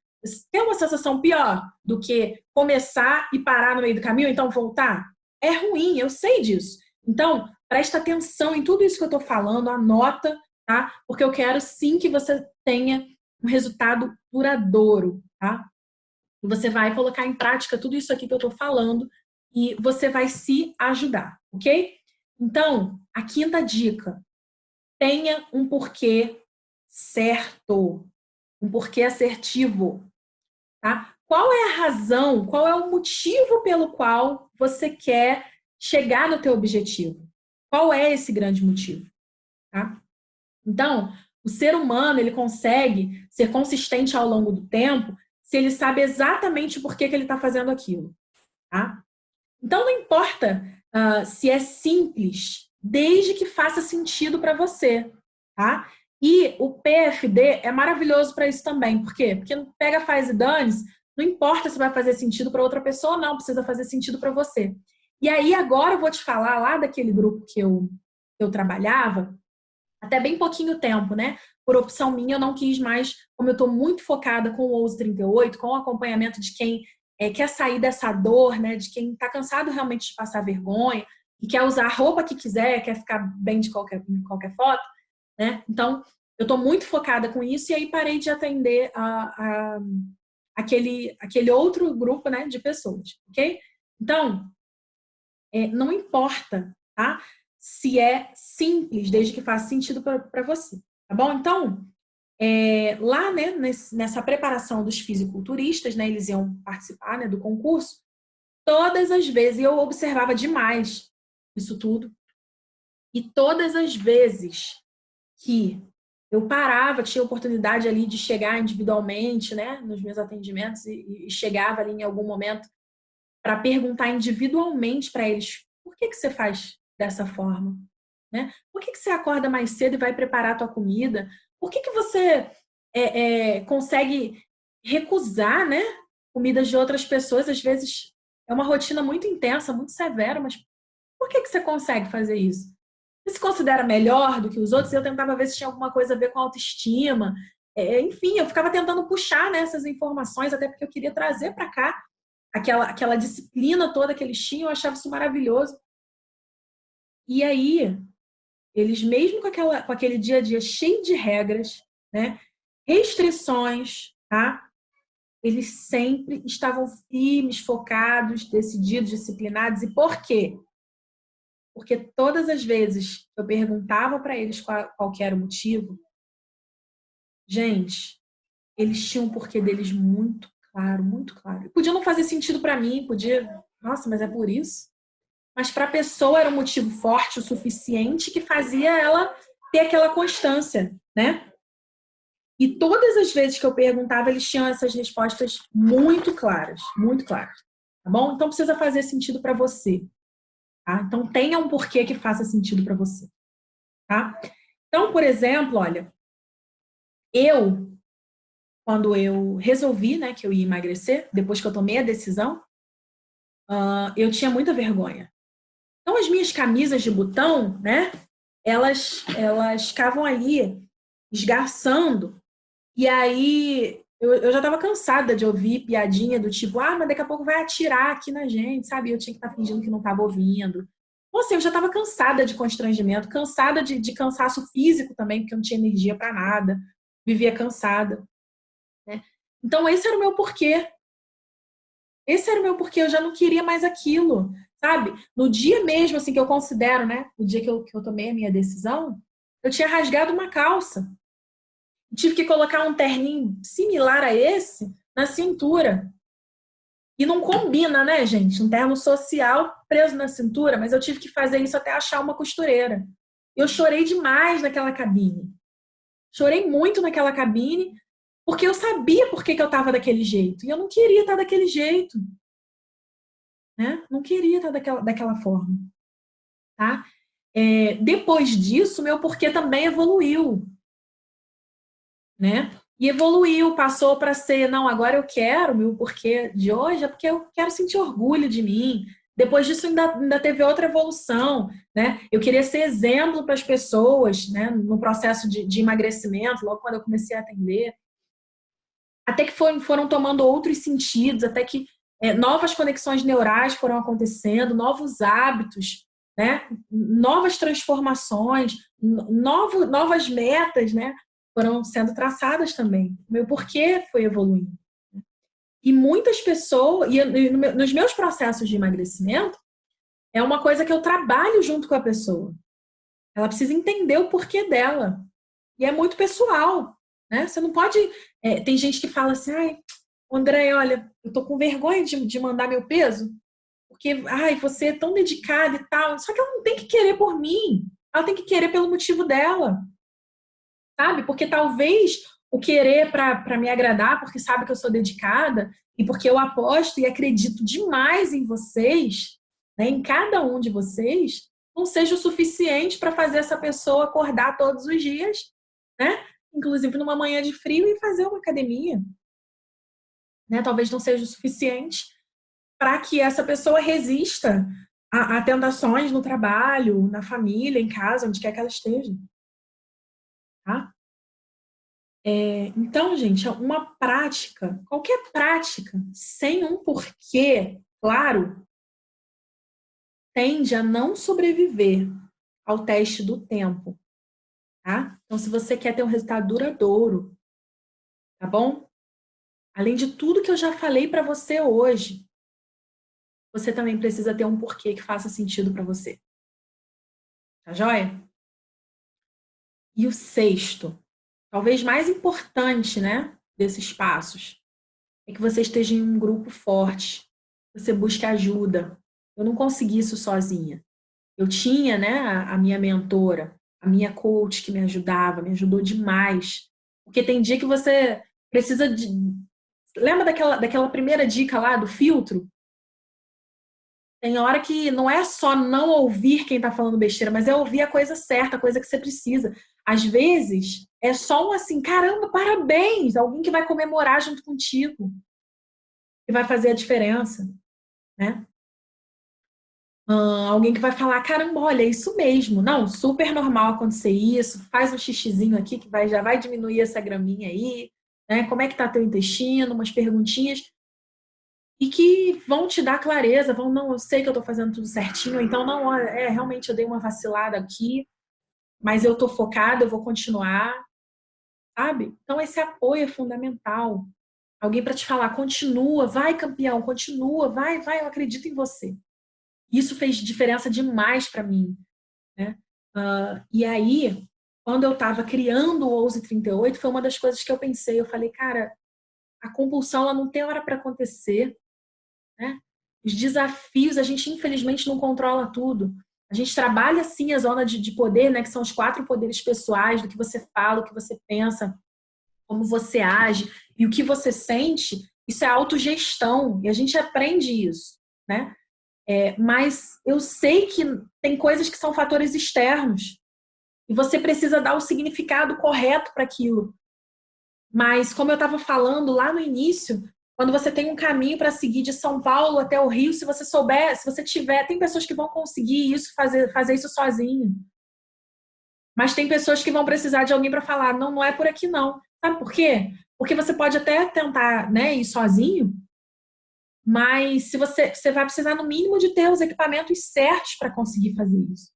Tem uma sensação pior do que começar e parar no meio do caminho, então voltar? É ruim, eu sei disso. Então, presta atenção em tudo isso que eu tô falando, anota, tá? Porque eu quero sim que você tenha um resultado duradouro, tá? E você vai colocar em prática tudo isso aqui que eu tô falando e você vai se ajudar, ok? Então, a quinta dica: tenha um porquê certo, um porquê assertivo, tá? Qual é a razão, qual é o motivo pelo qual você quer chegar no teu objetivo? Qual é esse grande motivo, tá? Então, o ser humano, ele consegue ser consistente ao longo do tempo se ele sabe exatamente por que ele está fazendo aquilo, tá? Então, não importa se é simples, desde que faça sentido para você, tá? E o PFD é maravilhoso para isso também. Por quê? Porque pega, faz e dane-se, não importa se vai fazer sentido para outra pessoa ou não, precisa fazer sentido para você. E aí, agora eu vou te falar lá daquele grupo que eu trabalhava, até bem pouquinho tempo, né? Por opção minha, eu não quis mais, como eu estou muito focada com o Ouso 38, com o acompanhamento de quem quer sair dessa dor, né? De quem está cansado realmente de passar vergonha e quer usar a roupa que quiser, quer ficar bem de qualquer foto, né? Então, eu estou muito focada com isso e aí parei de atender aquele outro grupo, né, de pessoas, ok? Então, não importa, tá? se é simples, desde que faça sentido para você, tá bom? Então, lá, né, nessa preparação dos fisiculturistas, né, eles iam participar, né, do concurso, todas as vezes, eu observava demais isso tudo, e todas as vezes que eu parava, tinha oportunidade ali de chegar individualmente, né, nos meus atendimentos, e chegava ali em algum momento para perguntar individualmente para eles, por que você faz dessa forma? Né? Por que você acorda mais cedo e vai preparar a tua comida? Por que você consegue recusar, né, comidas de outras pessoas? Às vezes é uma rotina muito intensa, muito severa, mas por que você consegue fazer isso? Você se considera melhor do que os outros? Eu tentava ver se tinha alguma coisa a ver com autoestima. Enfim, eu ficava tentando puxar, né, essas informações, até porque eu queria trazer para cá aquela disciplina toda que eles tinham, eu achava isso maravilhoso. E aí, eles mesmo com aquele dia a dia cheio de regras, né, restrições, tá? Eles sempre estavam firmes, focados, decididos, disciplinados. E por quê? Porque todas as vezes que eu perguntava para eles qual que era o motivo, gente, eles tinham um porquê deles muito claro, muito claro. Podia não fazer sentido para mim, podia, nossa, mas é por isso. Mas para a pessoa era um motivo forte o suficiente que fazia ela ter aquela constância, né? E todas as vezes que eu perguntava, eles tinham essas respostas muito claras, tá bom? Então precisa fazer sentido para você, tá? Então tenha um porquê que faça sentido para você, tá? Então, por exemplo, olha, quando eu resolvi, né, que eu ia emagrecer, depois que eu tomei a decisão, eu tinha muita vergonha. Então as minhas camisas de botão, né, elas ficavam ali esgarçando. E aí eu já estava cansada de ouvir piadinha do tipo, mas daqui a pouco vai atirar aqui na gente, sabe? Eu tinha que estar fingindo que não estava ouvindo. Ou seja, eu já estava cansada de constrangimento, cansada de cansaço físico também, porque eu não tinha energia para nada, vivia cansada, né? Então esse era o meu porquê. Esse era o meu porquê, eu já não queria mais aquilo, sabe? No dia mesmo, assim, que eu considero, né? O dia que eu tomei a minha decisão, eu tinha rasgado uma calça. Tive que colocar um terninho similar a esse na cintura. E não combina, né, gente? Um terno social preso na cintura, mas eu tive que fazer isso até achar uma costureira. Eu chorei demais naquela cabine. Chorei muito naquela cabine, porque eu sabia por que eu estava daquele jeito. E eu não queria estar daquele jeito, né? Não queria estar daquela forma, tá? Depois disso, meu porquê também evoluiu, né? E evoluiu, passou para ser, não, agora eu quero, meu porquê de hoje é porque eu quero sentir orgulho de mim. Depois disso ainda teve outra evolução, né? Eu queria ser exemplo para as pessoas, né? No processo de emagrecimento, logo quando eu comecei a atender. Até que foram tomando outros sentidos, até que novas conexões neurais foram acontecendo, novos hábitos, né? Novas transformações, novas metas, né? Foram sendo traçadas também. O meu porquê foi evoluindo. E muitas pessoas, nos meus processos de emagrecimento, é uma coisa que eu trabalho junto com a pessoa. Ela precisa entender o porquê dela. E é muito pessoal, né? Você não pode... tem gente que fala assim, ai, André, olha, eu tô com vergonha de mandar meu peso, porque, ai, você é tão dedicada e tal. Só que ela não tem que querer por mim. Ela tem que querer pelo motivo dela, sabe? Porque talvez o querer para me agradar, porque sabe que eu sou dedicada e porque eu aposto e acredito demais em vocês, né, em cada um de vocês, não seja o suficiente para fazer essa pessoa acordar todos os dias, né? Inclusive numa manhã de frio e fazer uma academia, né? Talvez não seja o suficiente para que essa pessoa resista a tentações no trabalho, na família, em casa, onde quer que ela esteja, tá? Então, gente, uma prática, qualquer prática, sem um porquê claro, tende a não sobreviver ao teste do tempo, tá? Então, se você quer ter um resultado duradouro, tá bom? Além de tudo que eu já falei para você hoje, você também precisa ter um porquê que faça sentido para você, Tá joia? E o sexto, talvez mais importante, né, desses passos, é que você esteja em um grupo forte, você busque ajuda. Eu não consegui isso sozinha. Eu tinha, né, a minha mentora, a minha coach que me ajudava, me ajudou demais. Porque tem dia que você precisa de. Lembra daquela primeira dica lá do filtro? Tem hora que não é só não ouvir quem está falando besteira, mas é ouvir a coisa certa, a coisa que você precisa. Às vezes, é só um assim, caramba, parabéns! Alguém que vai comemorar junto contigo, que vai fazer a diferença, né? Alguém que vai falar, caramba, olha, é isso mesmo. Não, super normal acontecer isso. Faz um xixizinho aqui que já vai diminuir essa graminha aí, né? Como é que tá teu intestino? Umas perguntinhas e que vão te dar clareza, vão, não, eu sei que eu tô fazendo tudo certinho, então não, realmente eu dei uma vacilada aqui, mas eu tô focada, eu vou continuar, sabe? Então esse apoio é fundamental. Alguém para te falar, continua, vai campeão, continua, vai, eu acredito em você. Isso fez diferença demais para mim, né? E aí, quando eu estava criando o Ouse 38, foi uma das coisas que eu pensei. Eu falei, cara, a compulsão ela não tem hora para acontecer, né? Os desafios, a gente infelizmente não controla tudo. A gente trabalha sim a zona de poder, né? Que são os 4 poderes pessoais, do que você fala, o que você pensa, como você age e o que você sente. Isso é autogestão e a gente aprende isso, né? Mas eu sei que tem coisas que são fatores externos e você precisa dar o significado correto para aquilo. Mas, como eu estava falando lá no início, quando você tem um caminho para seguir de São Paulo até o Rio, se você souber, se você tiver, tem pessoas que vão conseguir isso, fazer isso sozinho. Mas tem pessoas que vão precisar de alguém para falar, não, não é por aqui não. Sabe por quê? Porque você pode até tentar, né, ir sozinho, mas se você vai precisar no mínimo de ter os equipamentos certos para conseguir fazer isso.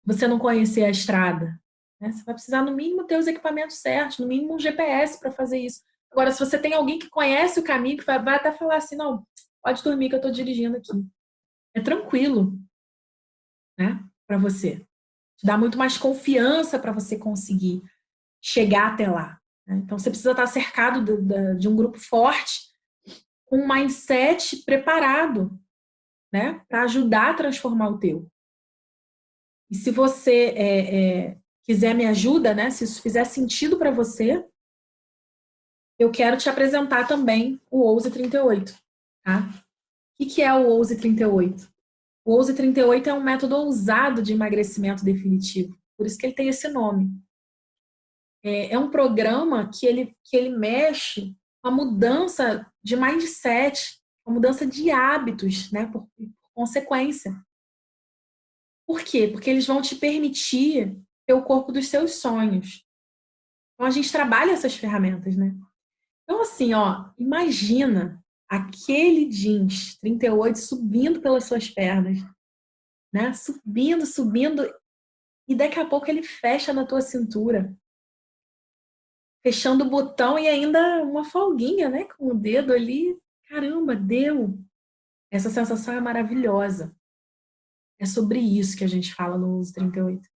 Você não conhecer a estrada, né? Você vai precisar no mínimo ter os equipamentos certos, no mínimo um GPS para fazer isso. Agora, se você tem alguém que conhece o caminho, que vai até falar assim, não, pode dormir que eu estou dirigindo aqui. É tranquilo, né? Para você. Te dá muito mais confiança para você conseguir chegar até lá. Né? Então, você precisa estar cercado de um grupo forte, com um mindset preparado, né? Para ajudar a transformar o teu. E se você quiser me ajuda, né? Se isso fizer sentido para você, eu quero te apresentar também o Ouse 38, tá? O que é o Ouse 38? O Ouse 38 é um método ousado de emagrecimento definitivo, por isso que ele tem esse nome. É um programa que ele mexe com a mudança de mindset, a mudança de hábitos, né, por consequência. Por quê? Porque eles vão te permitir ter o corpo dos seus sonhos. Então a gente trabalha essas ferramentas, né? Então assim, ó, imagina aquele jeans 38 subindo pelas suas pernas, né? Subindo, subindo, e daqui a pouco ele fecha na tua cintura, fechando o botão e ainda uma folguinha, né? Com o dedo ali. Caramba, deu! Essa sensação é maravilhosa. É sobre isso que a gente fala no Uso 38.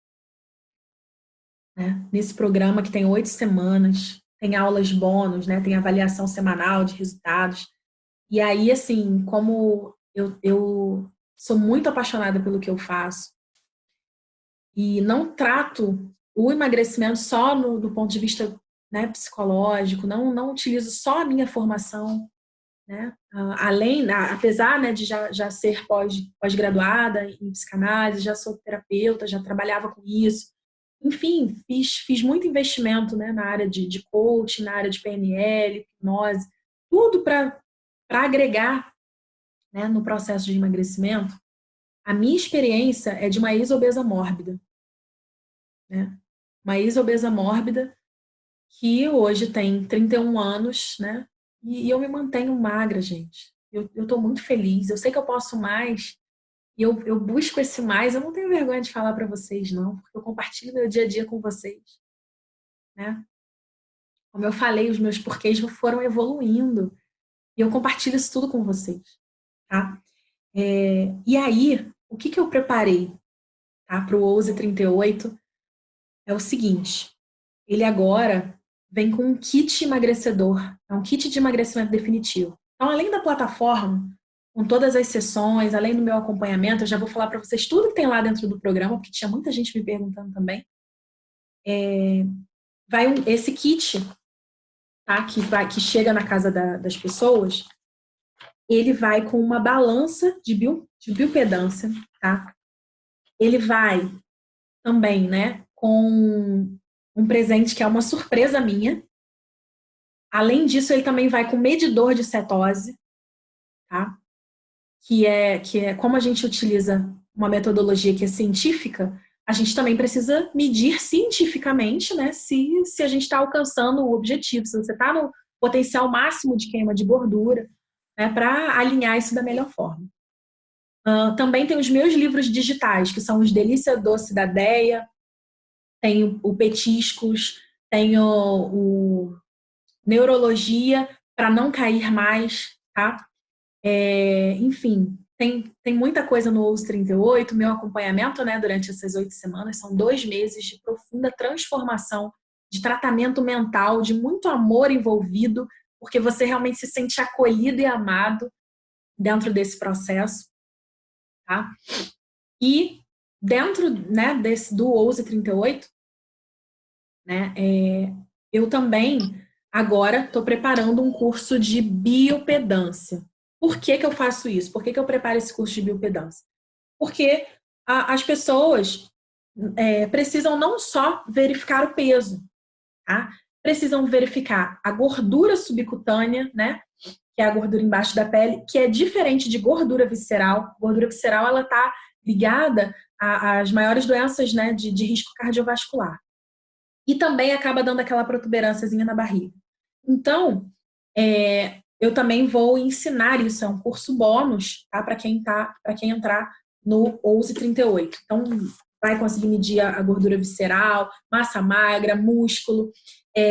Né? Nesse programa que tem 8 semanas, tem aulas bônus, né? Tem avaliação semanal de resultados. E aí, assim, como eu sou muito apaixonada pelo que eu faço e não trato o emagrecimento só do ponto de vista, né, psicológico, não utilizo só a minha formação, né? Apesar, né, de já ser pós-graduada em psicanálise, já sou terapeuta, já trabalhava com isso. Enfim, fiz muito investimento, né, na área de coaching, na área de PNL, hipnose, tudo para agregar, né, no processo de emagrecimento. A minha experiência é de uma ex-obesa mórbida, né? Uma ex-obesa mórbida que hoje tem 31 anos, né? E eu me mantenho magra, gente. Eu tô muito feliz. Eu sei que eu posso mais. E eu busco esse mais. Eu não tenho vergonha de falar para vocês, não. Porque eu compartilho meu dia a dia com vocês, né? Como eu falei, os meus porquês foram evoluindo. E eu compartilho isso tudo com vocês, tá? E aí, o que eu preparei? tá? Para o Ouse 38, é o seguinte. Ele agora vem com um kit emagrecedor. É um kit de emagrecimento definitivo. Então, além da plataforma, com todas as sessões, além do meu acompanhamento, eu já vou falar para vocês tudo que tem lá dentro do programa, porque tinha muita gente me perguntando também. Vai esse kit, tá? Que chega na casa das pessoas, ele vai com uma balança de biopedância, tá? Ele vai também, né, com um presente que é uma surpresa minha. Além disso, ele também vai com medidor de cetose, tá? Que é como a gente utiliza uma metodologia que é científica, a gente também precisa medir cientificamente, né, se a gente está alcançando o objetivo, se você está no potencial máximo de queima de gordura, né, para alinhar isso da melhor forma. Também tem os meus livros digitais, que são os Delícia Doce da Deia, tem o Petiscos, tem o Neurologia para não cair mais, tá? Enfim, tem muita coisa no Ouse 38, meu acompanhamento, né, durante essas 8 semanas, são 2 meses de profunda transformação, de tratamento mental, de muito amor envolvido, porque você realmente se sente acolhido e amado dentro desse processo, tá? E dentro, né, do Ouse 38, né, eu também agora estou preparando um curso de biopedância. Por que eu faço isso? Por que eu preparo esse curso de biopedância? Porque as pessoas precisam não só verificar o peso, tá? Precisam verificar a gordura subcutânea, né? Que é a gordura embaixo da pele, que é diferente de gordura visceral. Gordura visceral, ela está ligada às maiores doenças, né, de risco cardiovascular. E também acaba dando aquela protuberânciazinha na barriga. Então, eu também vou ensinar isso, é um curso bônus, tá? Para quem entrar no Ouse 38. Então, vai conseguir medir a gordura visceral, massa magra, músculo.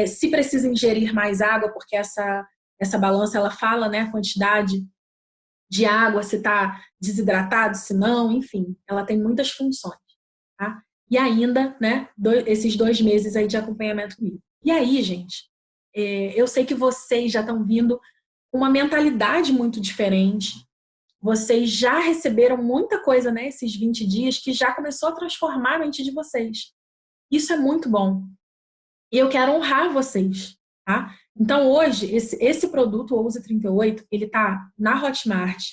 Se precisa ingerir mais água, porque essa balança ela fala, né, a quantidade de água, se está desidratado, se não, enfim, ela tem muitas funções, tá? E ainda, né, esses 2 meses aí de acompanhamento comigo. E aí, gente, eu sei que vocês já estão vindo com uma mentalidade muito diferente. Vocês já receberam muita coisa nesses, né, 20 dias que já começou a transformar a mente de vocês. Isso é muito bom. E eu quero honrar vocês, tá? Então, hoje, esse produto, o Ouse 38, ele tá na Hotmart,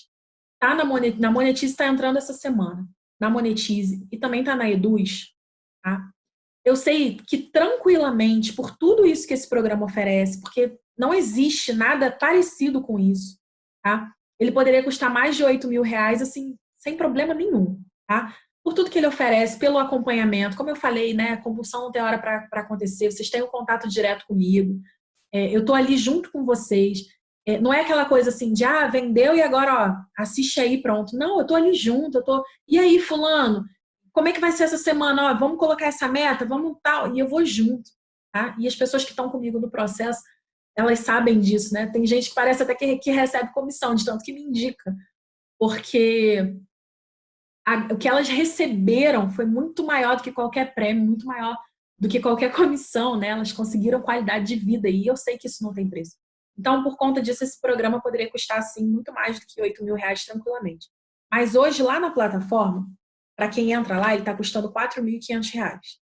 tá na Monetize, está entrando essa semana, na Monetize, e também tá na Eduz, tá? Eu sei que tranquilamente, por tudo isso que esse programa oferece, porque não existe nada parecido com isso, tá? Ele poderia custar mais de 8 mil reais, assim, sem problema nenhum, tá? Por tudo que ele oferece, pelo acompanhamento, como eu falei, né? A compulsão não tem hora para acontecer, vocês têm um contato direto comigo, eu tô ali junto com vocês. Não é aquela coisa assim de, vendeu e agora, ó, assiste aí, pronto. Não, eu tô ali junto, E aí, fulano, como é que vai ser essa semana? Ó, vamos colocar essa meta, vamos tal. E eu vou junto, tá? E as pessoas que estão comigo no processo, elas sabem disso, né? Tem gente que parece até que recebe comissão, de tanto que me indica. Porque o que elas receberam foi muito maior do que qualquer prêmio, muito maior do que qualquer comissão, né? Elas conseguiram qualidade de vida e eu sei que isso não tem preço. Então, por conta disso, esse programa poderia custar, assim, muito mais do que 8 mil reais tranquilamente. Mas hoje, lá na plataforma, para quem entra lá, ele está custando 4.500 reais.